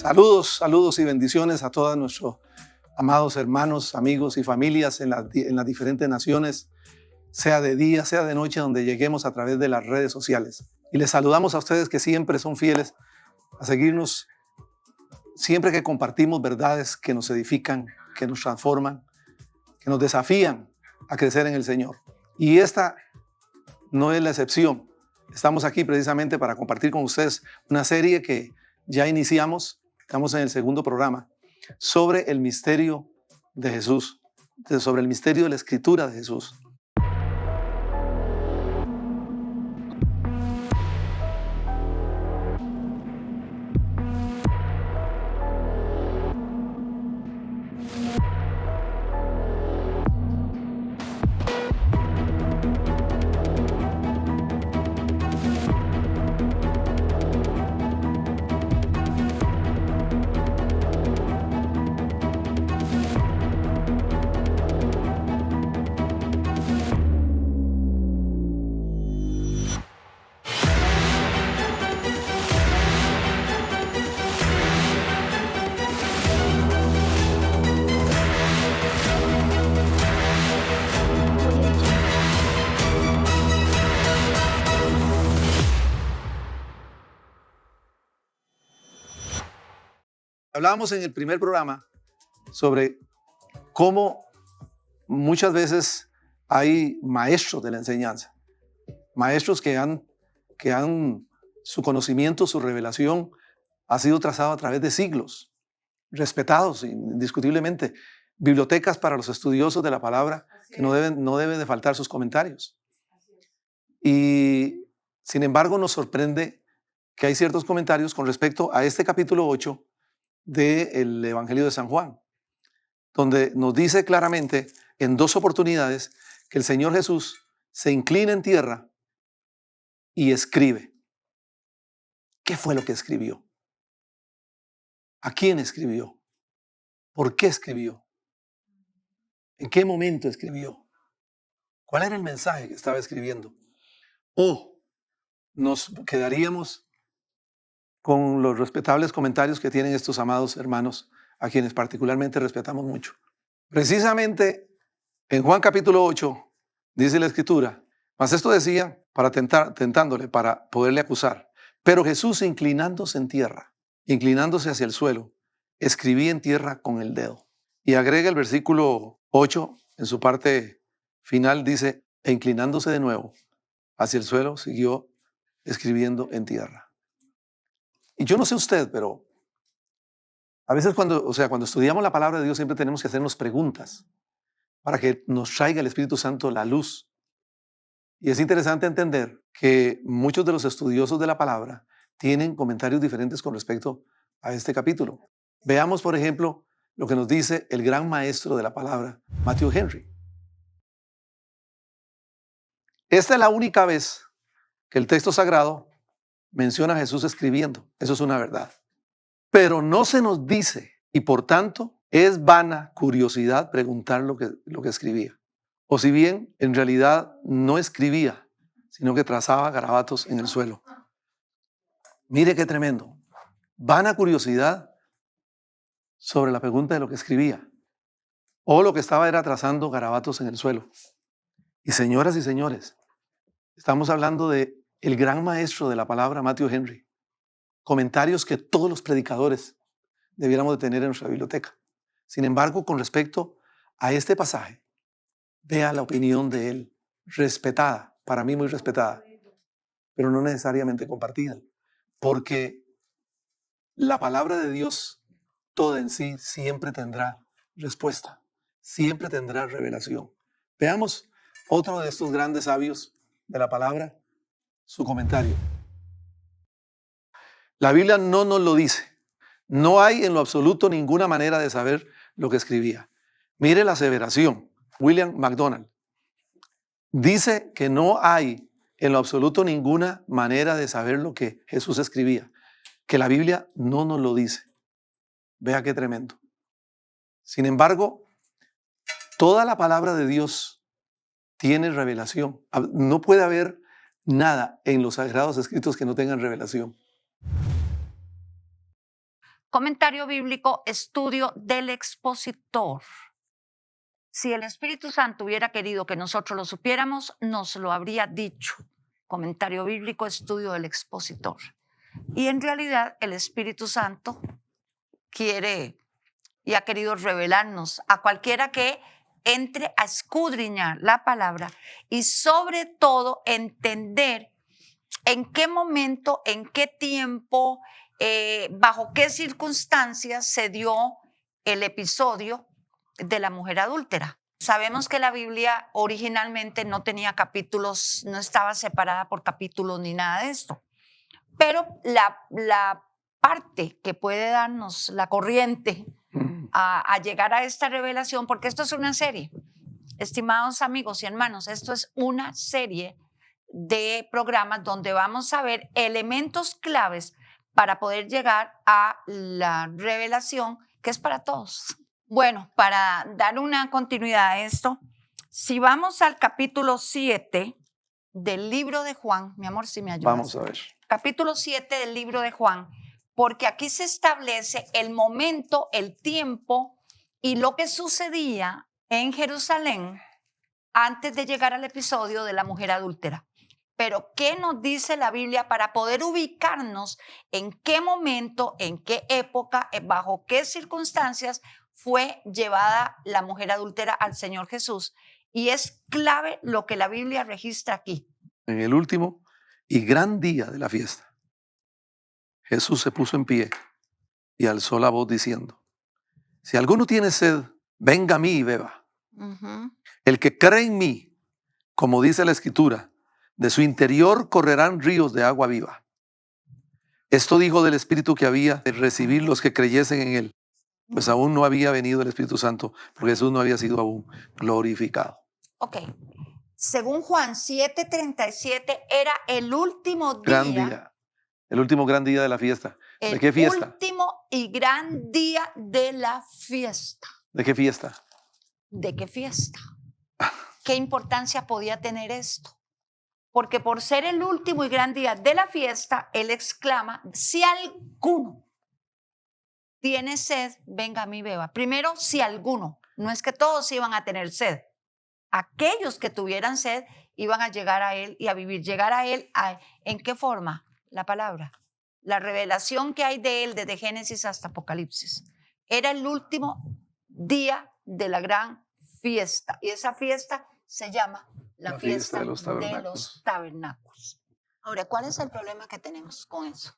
Saludos, saludos y bendiciones a todos nuestros amados hermanos, amigos y familias en las diferentes naciones, sea de día, sea de noche, donde lleguemos a través de las redes sociales. Y les saludamos a ustedes que siempre son fieles a seguirnos, siempre que compartimos verdades que nos edifican, que nos transforman, que nos desafían a crecer en el Señor. Y esta no es la excepción. Estamos aquí precisamente para compartir con ustedes una serie que ya iniciamos. Estamos en el segundo programa sobre el misterio de Jesús, sobre el misterio de la Escritura de Jesús. Hablábamos en el primer programa sobre cómo muchas veces hay maestros de la enseñanza, maestros que su conocimiento, su revelación ha sido trazado a través de siglos, respetados indiscutiblemente, bibliotecas para los estudiosos de la palabra que no deben de faltar sus comentarios. Y sin embargo nos sorprende que hay ciertos comentarios con respecto a este capítulo 8 del Evangelio de San Juan, donde nos dice claramente en dos oportunidades que el Señor Jesús se inclina en tierra y escribe. ¿Qué fue lo que escribió? ¿A quién escribió? ¿Por qué escribió? ¿En qué momento escribió? ¿Cuál era el mensaje que estaba escribiendo? O nos quedaríamos con los respetables comentarios que tienen estos amados hermanos, a quienes particularmente respetamos mucho. Precisamente en Juan capítulo 8, dice la Escritura, mas esto decía tentándole para poderle acusar. Pero Jesús, inclinándose en tierra, inclinándose hacia el suelo, escribía en tierra con el dedo. Y agrega el versículo 8, en su parte final, dice, e inclinándose de nuevo hacia el suelo, siguió escribiendo en tierra. Y yo no sé usted, pero a veces cuando estudiamos la palabra de Dios siempre tenemos que hacernos preguntas para que nos traiga el Espíritu Santo la luz. Y es interesante entender que muchos de los estudiosos de la palabra tienen comentarios diferentes con respecto a este capítulo. Veamos, por ejemplo, lo que nos dice el gran maestro de la palabra, Matthew Henry. Esta es la única vez que el texto sagrado menciona a Jesús escribiendo. Eso es una verdad. Pero no se nos dice, y por tanto es vana curiosidad preguntar lo que escribía. O si bien en realidad no escribía, sino que trazaba garabatos en el suelo. Mire qué tremendo. Vana curiosidad sobre la pregunta de lo que escribía. O lo que estaba era trazando garabatos en el suelo. Y señoras y señores, estamos hablando de el gran maestro de la palabra, Matthew Henry. Comentarios que todos los predicadores debiéramos de tener en nuestra biblioteca. Sin embargo, con respecto a este pasaje, vea la opinión de él, respetada, para mí muy respetada, pero no necesariamente compartida, porque la palabra de Dios, toda en sí, siempre tendrá respuesta, siempre tendrá revelación. Veamos otro de estos grandes sabios de la palabra, su comentario. La Biblia no nos lo dice. No hay en lo absoluto ninguna manera de saber lo que escribía. Mire la aseveración. William MacDonald dice que no hay en lo absoluto ninguna manera de saber lo que Jesús escribía, que la Biblia no nos lo dice. Vea qué tremendo. Sin embargo, toda la palabra de Dios tiene revelación. No puede haber nada en los sagrados escritos que no tengan revelación. Comentario bíblico, estudio del expositor. Si el Espíritu Santo hubiera querido que nosotros lo supiéramos, nos lo habría dicho. Comentario bíblico, estudio del expositor. Y en realidad el Espíritu Santo quiere y ha querido revelarnos a cualquiera que entre a escudriñar la palabra y sobre todo entender en qué momento, en qué tiempo, bajo qué circunstancias se dio el episodio de la mujer adúltera. Sabemos que la Biblia originalmente no tenía capítulos, no estaba separada por capítulos ni nada de esto, pero la parte que puede darnos la corriente a llegar a esta revelación, porque esto es una serie, estimados amigos y hermanos, esto es una serie de programas donde vamos a ver elementos claves para poder llegar a la revelación que es para todos. Bueno, para dar una continuidad a esto, si vamos al capítulo 7 del libro de Juan, mi amor, si me ayudas. Vamos a ver. Capítulo 7 del libro de Juan, porque aquí se establece el momento, el tiempo y lo que sucedía en Jerusalén antes de llegar al episodio de la mujer adúltera. Pero, ¿qué nos dice la Biblia para poder ubicarnos en qué momento, en qué época, bajo qué circunstancias fue llevada la mujer adúltera al Señor Jesús? Y es clave lo que la Biblia registra aquí. En el último y gran día de la fiesta, Jesús se puso en pie y alzó la voz diciendo: si alguno tiene sed, venga a mí y beba. El que cree en mí, como dice la Escritura, de su interior correrán ríos de agua viva. Esto dijo del Espíritu que había de recibir los que creyesen en él, pues aún no había venido el Espíritu Santo, porque Jesús no había sido aún glorificado. Ok. Según Juan 7:37, era el último día. Gran día. El último gran día de la fiesta. ¿De qué fiesta? El último y gran día de la fiesta. ¿De qué fiesta? ¿De qué fiesta? ¿Qué importancia podía tener esto? Porque por ser el último y gran día de la fiesta, él exclama: si alguno tiene sed, venga a mí, beba. Primero, si alguno. No es que todos iban a tener sed. Aquellos que tuvieran sed iban a llegar a él y a vivir. Llegar a él, ¿en qué forma? La palabra. La revelación que hay de él desde Génesis hasta Apocalipsis. Era el último día de la gran fiesta. Y esa fiesta se llama la fiesta de los tabernáculos. Ahora, ¿cuál es el problema que tenemos con eso?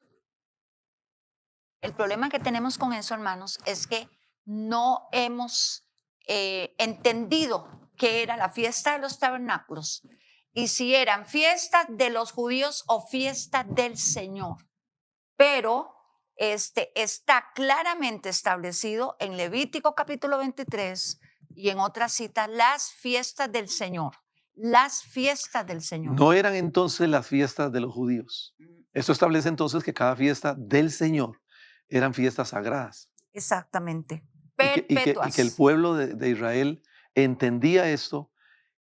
El problema que tenemos con eso, hermanos, es que no hemos entendido qué era la fiesta de los tabernáculos y si eran fiestas de los judíos o fiestas del Señor. Pero está claramente establecido en Levítico capítulo 23 y en otras citas las fiestas del Señor. Las fiestas del Señor. No eran entonces las fiestas de los judíos. Esto establece entonces que cada fiesta del Señor eran fiestas sagradas. Exactamente. Y que el pueblo de Israel entendía esto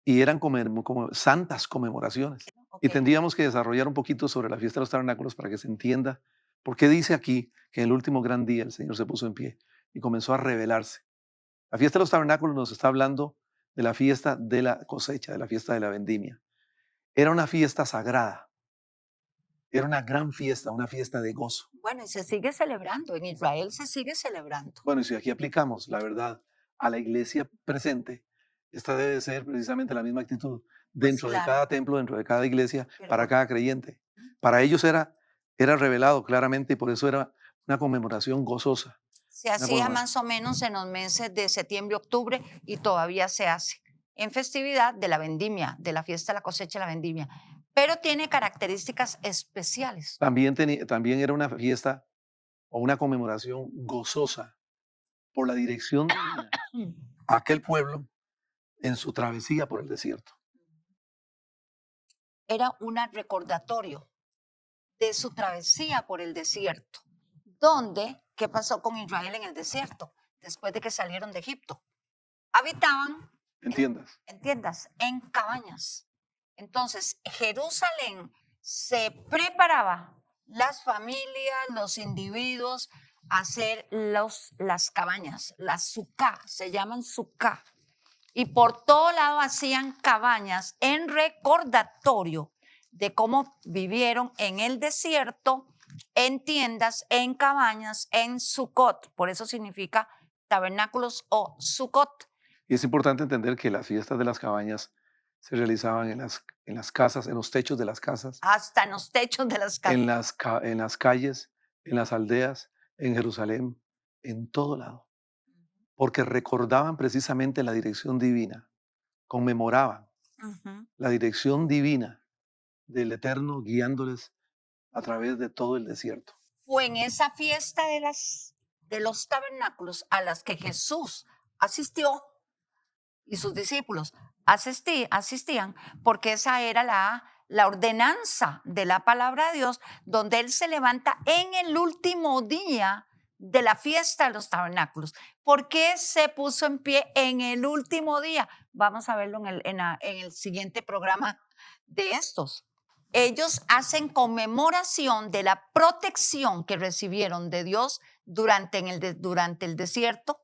y eran como santas conmemoraciones. Okay. Y tendríamos que desarrollar un poquito sobre la fiesta de los tabernáculos para que se entienda por qué dice aquí que en el último gran día el Señor se puso en pie y comenzó a revelarse. La fiesta de los tabernáculos nos está hablando de la fiesta de la cosecha, de la fiesta de la vendimia. Era una fiesta sagrada. Era una gran fiesta, una fiesta de gozo. Bueno, y se sigue celebrando, en Israel se sigue celebrando. Bueno, y si aquí aplicamos la verdad a la iglesia presente, esta debe ser precisamente la misma actitud dentro de cada templo, dentro de cada iglesia, para cada creyente. Para ellos era revelado claramente y por eso era una conmemoración gozosa. Se hacía más o menos en los meses de septiembre, octubre y todavía se hace en festividad de la vendimia, de la fiesta de la cosecha de la vendimia. Pero tiene características especiales. También era una fiesta o una conmemoración gozosa por la dirección de aquel pueblo en su travesía por el desierto. Era un recordatorio de su travesía por el desierto. ¿Qué pasó con Israel en el desierto después de que salieron de Egipto? Habitaban en cabañas. Entonces, Jerusalén se preparaba, las familias, los individuos, hacer las cabañas, las sucá, se llaman sucá. Y por todo lado hacían cabañas en recordatorio de cómo vivieron en el desierto, en tiendas, en cabañas, en Sucot. Por eso significa tabernáculos o Sucot. Y es importante entender que las fiestas de las cabañas se realizaban en las casas, en los techos de las casas, Hasta en los techos de las casas. en las calles, en las aldeas, en Jerusalén, en todo lado. Porque recordaban precisamente la dirección divina, conmemoraban la dirección divina del Eterno guiándoles a través de todo el desierto. Fue en esa fiesta de los tabernáculos a las que Jesús asistió y sus discípulos asistían, porque esa era la ordenanza de la palabra de Dios, donde Él se levanta en el último día de la fiesta de los tabernáculos. ¿Por qué se puso en pie en el último día? Vamos a verlo en el siguiente programa de estos. Ellos hacen conmemoración de la protección que recibieron de Dios durante el desierto,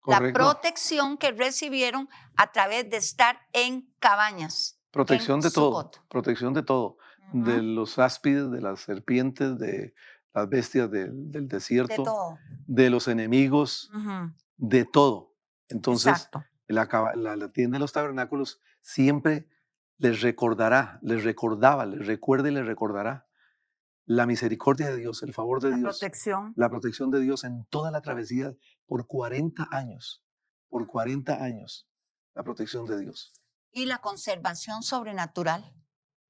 la Correcto. protección que recibieron a través de estar en cabañas. Protección en de todo, Sucot. protección de todo, de los áspides, de las serpientes, de las bestias del De desierto, todo. de los enemigos, Ujú. de todo. Entonces, Exacto. la tienda de los tabernáculos siempre les recordará, les recordaba, les recuerda y les recordará la misericordia de Dios, el favor de La Dios, protección. la protección de Dios en toda la travesía por 40 años, por 40 años, la protección de Dios. Y la conservación sobrenatural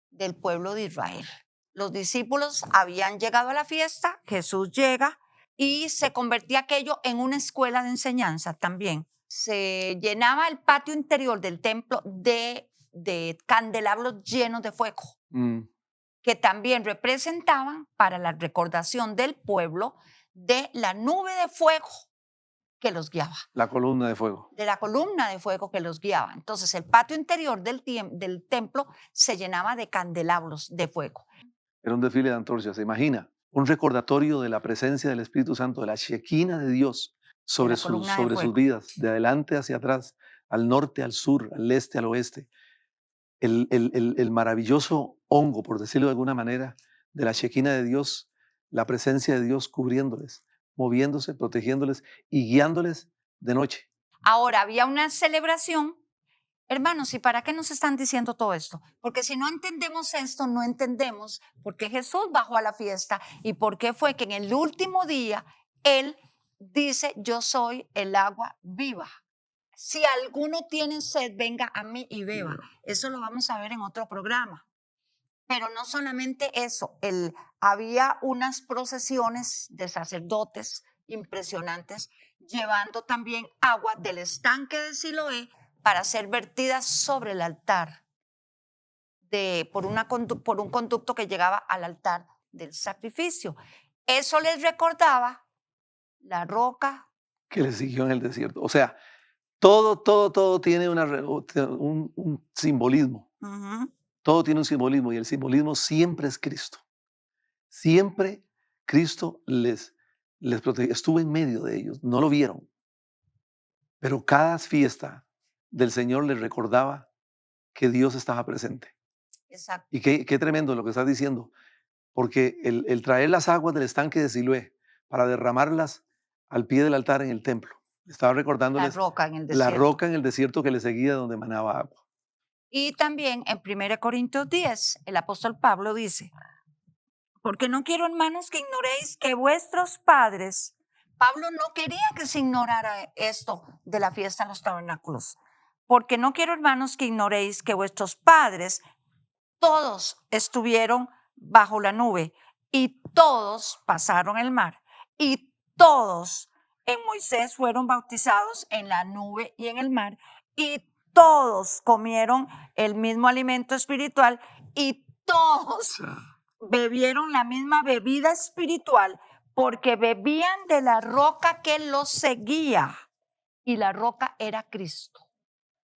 del pueblo de Israel. Los discípulos habían llegado a la fiesta, Jesús llega y se convertía aquello en una escuela de enseñanza también. Se llenaba el patio interior del templo de candelabros llenos de fuego, que también representaban para la recordación del pueblo de la nube de fuego que los guiaba. La columna de fuego. De la columna de fuego que los guiaba. Entonces el patio interior del templo se llenaba de candelabros de fuego. Era un desfile de antorchas, ¿se imagina? Un recordatorio de la presencia del Espíritu Santo, de la Shekinah de Dios sobre, la columna de sobre sus fuego. vidas, de adelante hacia atrás, al norte, al sur, al este, al oeste. El maravilloso hongo, por decirlo de alguna manera, de la Shekinah de Dios, la presencia de Dios cubriéndoles, moviéndose, protegiéndoles y guiándoles de noche. Ahora había una celebración. Hermanos, ¿y para qué nos están diciendo todo esto? Porque si no entendemos esto, no entendemos por qué Jesús bajó a la fiesta y por qué fue que en el último día Él dice, yo soy el agua viva. Si alguno tiene sed, venga a mí y beba. Eso lo vamos a ver en otro programa. Pero no solamente eso, había unas procesiones de sacerdotes impresionantes llevando también agua del estanque de Siloé para ser vertidas sobre el altar por un conducto que llegaba al altar del sacrificio. Eso les recordaba la roca que les siguió en el desierto. O sea, todo tiene un simbolismo. Todo tiene un simbolismo y el simbolismo siempre es Cristo. Siempre Cristo les protegió. Estuvo en medio de ellos, no lo vieron. Pero cada fiesta del Señor les recordaba que Dios estaba presente. Exacto. Y qué tremendo lo que estás diciendo, porque el traer las aguas del estanque de Siloé para derramarlas al pie del altar en el templo, estaba recordándoles La roca en el la desierto. roca en el desierto que le seguía donde manaba agua. Y también en 1 Corintios 10, el apóstol Pablo dice, porque no quiero, hermanos, que ignoréis que vuestros padres, Pablo no quería que se ignorara esto de la fiesta de los tabernáculos, porque no quiero, hermanos, que ignoréis que vuestros padres todos estuvieron bajo la nube y todos pasaron el mar y todos en Moisés fueron bautizados en la nube y en el mar y todos comieron el mismo alimento espiritual y todos bebieron la misma bebida espiritual porque bebían de la roca que los seguía y la roca era Cristo.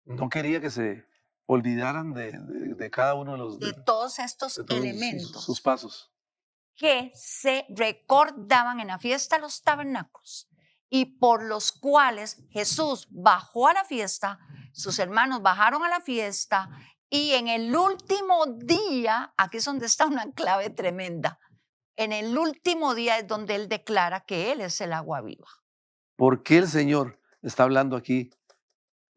No quería que se olvidaran de cada uno de todos estos de todos elementos. sus pasos. que se recordaban en la fiesta de los tabernáculos y por los cuales Jesús bajó a la fiesta, sus hermanos bajaron a la fiesta y en el último día, aquí es donde está una clave tremenda, en el último día es donde él declara que él es el agua viva. ¿Por qué el Señor está hablando aquí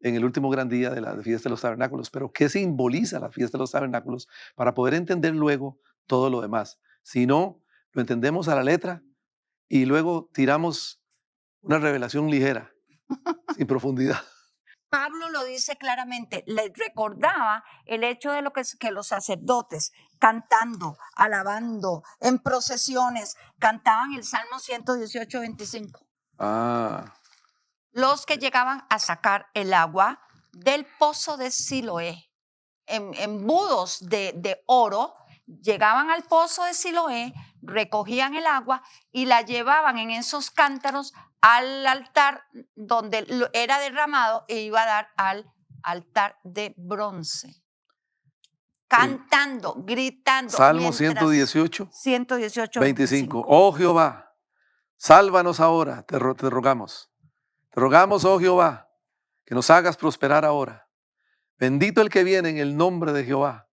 en el último gran día de la fiesta de los tabernáculos? Pero ¿qué simboliza la fiesta de los tabernáculos? Para poder entender luego todo lo demás. Si no, lo entendemos a la letra y luego tiramos una revelación ligera, sin profundidad. Pablo lo dice claramente, les recordaba el hecho de lo que los sacerdotes cantando, alabando, en procesiones, cantaban el Salmo 118, 25. Ah, Los que llegaban a sacar el agua del pozo de Siloé, en embudos de oro, llegaban al pozo de Siloé, recogían el agua y la llevaban en esos cántaros al altar donde era derramado e iba a dar al altar de bronce. Cantando, gritando. Salmo 118, 118, 25. Oh Jehová, sálvanos ahora, te rogamos. Te rogamos, oh Jehová, que nos hagas prosperar ahora. Bendito el que viene en el nombre de Jehová.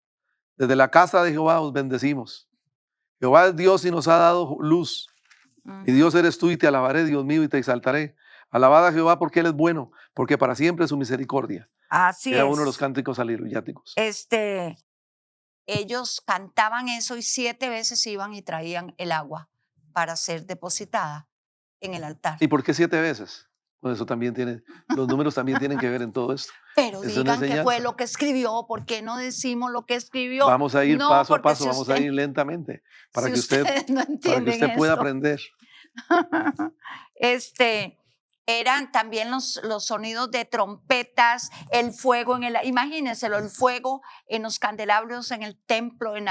Desde la casa de Jehová os bendecimos. Jehová es Dios y nos ha dado luz. Mi Dios eres tú y te alabaré, Dios mío, y te exaltaré. Alabad a Jehová porque Él es bueno, porque para siempre es su misericordia. Así Era es. uno de los cánticos aleluyaticos. Ellos cantaban eso y 7 veces iban y traían el agua para ser depositada en el altar. ¿Y por qué 7 veces? Bueno, eso también tiene, los números también tienen que ver en todo esto. Pero Es digan qué fue lo que escribió, ¿por qué no decimos lo que escribió? Vamos a ir paso a paso, si vamos a ir lentamente para si que usted, no para que usted pueda esto. aprender. Eran también los sonidos de trompetas, el fuego imagínenselo, el fuego en los candelabros en el templo, en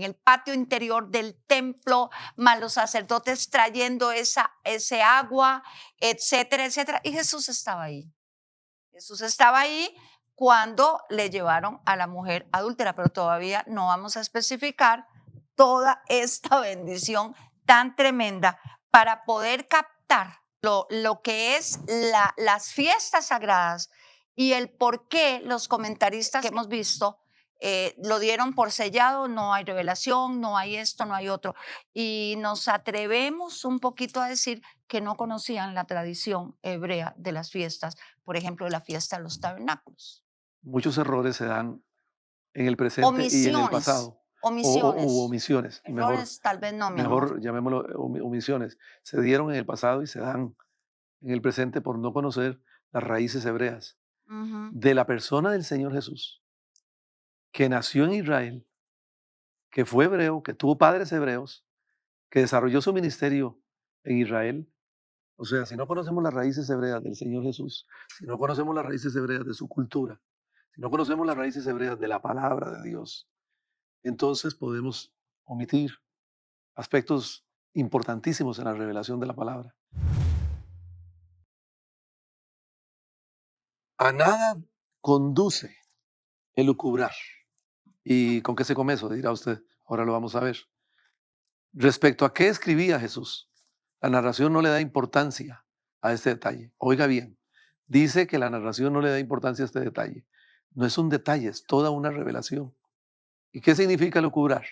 el patio interior del templo, más los sacerdotes trayendo ese agua, etcétera, etcétera. Y Jesús estaba ahí. Jesús estaba ahí cuando le llevaron a la mujer adúltera, pero todavía no vamos a especificar toda esta bendición tan tremenda para poder captar lo que es las fiestas sagradas y el por qué los comentaristas que hemos visto lo dieron por sellado, no hay revelación, no hay esto, no hay otro. Y nos atrevemos un poquito a decir que no conocían la tradición hebrea de las fiestas, por ejemplo, la fiesta de los tabernáculos. Muchos errores se dan en el presente y en el pasado. Omisiones. O omisiones. Errores, tal vez no, mejor llamémoslo omisiones. Se dieron en el pasado y se dan en el presente por no conocer las raíces hebreas de la persona del Señor Jesús, que nació en Israel, que fue hebreo, que tuvo padres hebreos, que desarrolló su ministerio en Israel. O sea, si no conocemos las raíces hebreas del Señor Jesús, si no conocemos las raíces hebreas de su cultura, si no conocemos las raíces hebreas de la palabra de Dios, entonces podemos omitir aspectos importantísimos en la revelación de la palabra. A nada conduce el lucubrar. ¿Y con qué se come eso? Dirá usted. Ahora lo vamos a ver. Respecto a qué escribía Jesús, la narración no le da importancia a este detalle. Oiga bien, dice que la narración no le da importancia a este detalle. No es un detalle, es toda una revelación. ¿Y qué significa lucubrar?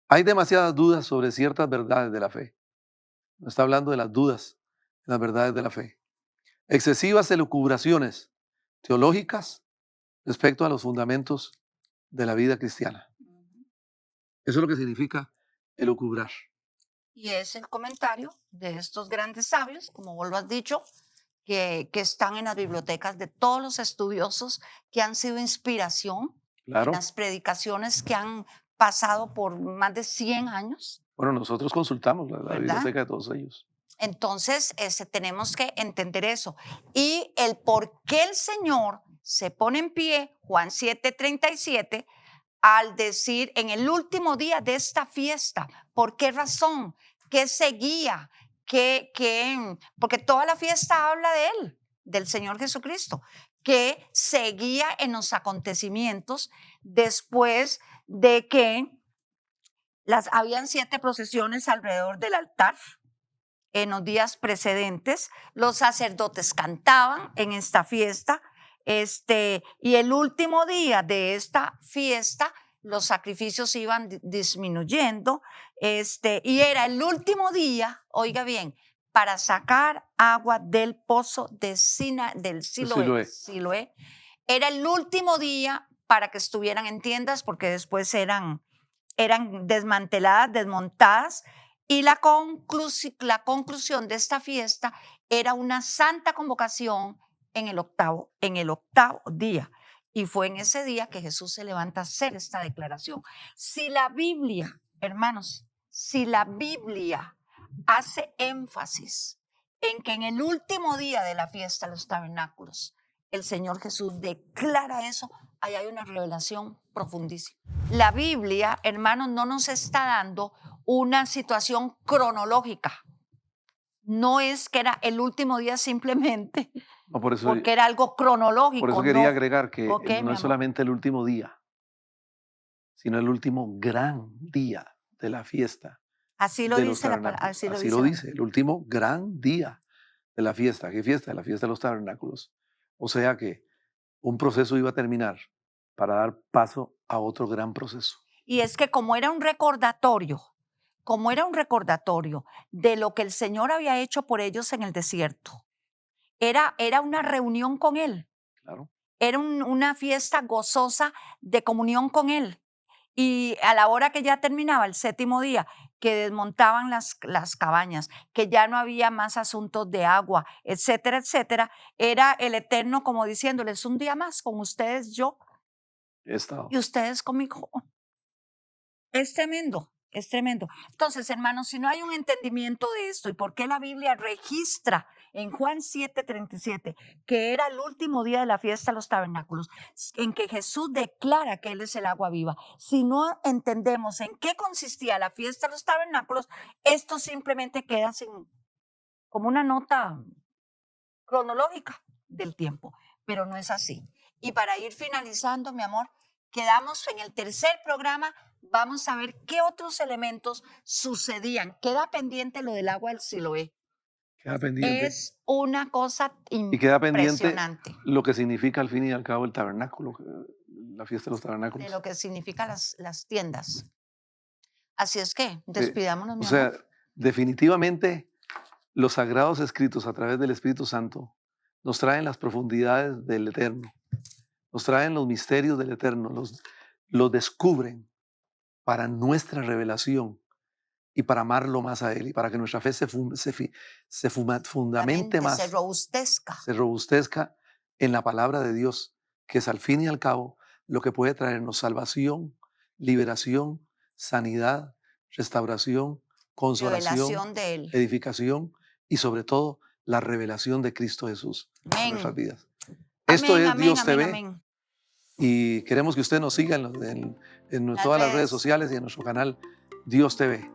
Hay demasiadas dudas sobre ciertas verdades de la fe. No está hablando de las dudas, de las verdades de la fe. Excesivas elucubraciones teológicas respecto a los fundamentos de la vida cristiana. Eso es lo que significa elucubrar. Y es el comentario de estos grandes sabios, como vos lo has dicho, que están en las bibliotecas de todos los estudiosos, que han sido inspiración, Claro. las predicaciones que han pasado por más de 100 años. Bueno, nosotros consultamos la biblioteca de todos ellos. Entonces, tenemos que entender eso. Y el por qué el Señor se pone en pie, Juan 7:37, al decir en el último día de esta fiesta, ¿por qué razón? ¿Qué seguía? Porque toda la fiesta habla de Él, del Señor Jesucristo, que seguía en los acontecimientos después de que Habían 7 procesiones alrededor del altar. En los días precedentes, los sacerdotes cantaban en esta fiesta, y el último día de esta fiesta, los sacrificios iban disminuyendo, y era el último día, oiga bien, para sacar agua del pozo del Siloé. Era el último día para que estuvieran en tiendas, porque después eran desmanteladas, desmontadas, y la conclusión de esta fiesta era una santa convocación en el octavo día. Y fue en ese día que Jesús se levanta a hacer esta declaración. Si la Biblia, hermanos, si la Biblia hace énfasis en que en el último día de la fiesta de los tabernáculos, el Señor Jesús declara eso, ahí hay una revelación profundísima. La Biblia, hermanos, no nos está dando una situación cronológica. No es que era el último día simplemente, No, por eso, porque era algo cronológico. por eso quería agregar que Okay, no es solamente el último día, sino el último gran día de la fiesta. Así lo dice la palabra. Así lo dice, el último gran día de la fiesta. ¿Qué fiesta? La fiesta de los tabernáculos. O sea que un proceso iba a terminar para dar paso a otro gran proceso. Y es que como era un recordatorio de lo que el Señor había hecho por ellos en el desierto, era una reunión con Él. Claro. Era una fiesta gozosa de comunión con Él. Y a la hora que ya terminaba el 7º día, que desmontaban las cabañas, que ya no había más asuntos de agua, etcétera, etcétera, era el Eterno como diciéndoles: un día más con ustedes yo y ustedes conmigo. Es tremendo, es tremendo. Entonces, hermanos, si no hay un entendimiento de esto y por qué la Biblia registra en Juan 7:37 que era el último día de la fiesta de los tabernáculos, en que Jesús declara que Él es el agua viva, si no entendemos en qué consistía la fiesta de los tabernáculos, esto simplemente queda como una nota cronológica del tiempo, pero no es así. Y para ir finalizando, mi amor, quedamos en el tercer programa. Vamos a ver qué otros elementos sucedían. Queda pendiente lo del agua del Siloé. Queda pendiente. Es una cosa impresionante. Y queda pendiente lo que significa al fin y al cabo el tabernáculo, la fiesta de los tabernáculos. De lo que significan las tiendas. Así es que despidámonos, mi amor. O sea, definitivamente los sagrados escritos a través del Espíritu Santo nos traen las profundidades del Eterno, nos traen los misterios del Eterno, los descubren para nuestra revelación y para amarlo más a Él y para que nuestra fe se fundamente más, se robustezca en la palabra de Dios, que es al fin y al cabo lo que puede traernos salvación, liberación, sanidad, restauración, consolación, de Él, edificación y sobre todo la revelación de Cristo Jesús en nuestras vidas. Amén, Esto es amén, Dios amén, TV. Amén. Y queremos que usted nos siga en todas las redes sociales y en nuestro canal Dios TV.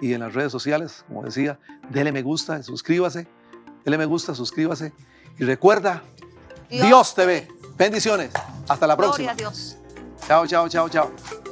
Y en las redes sociales, como decía, dele me gusta, suscríbase, dele me gusta, suscríbase. Y recuerda, Dios TV. Bendiciones. Hasta la próxima. Gloria a Dios. Chao, chao, chao, chao.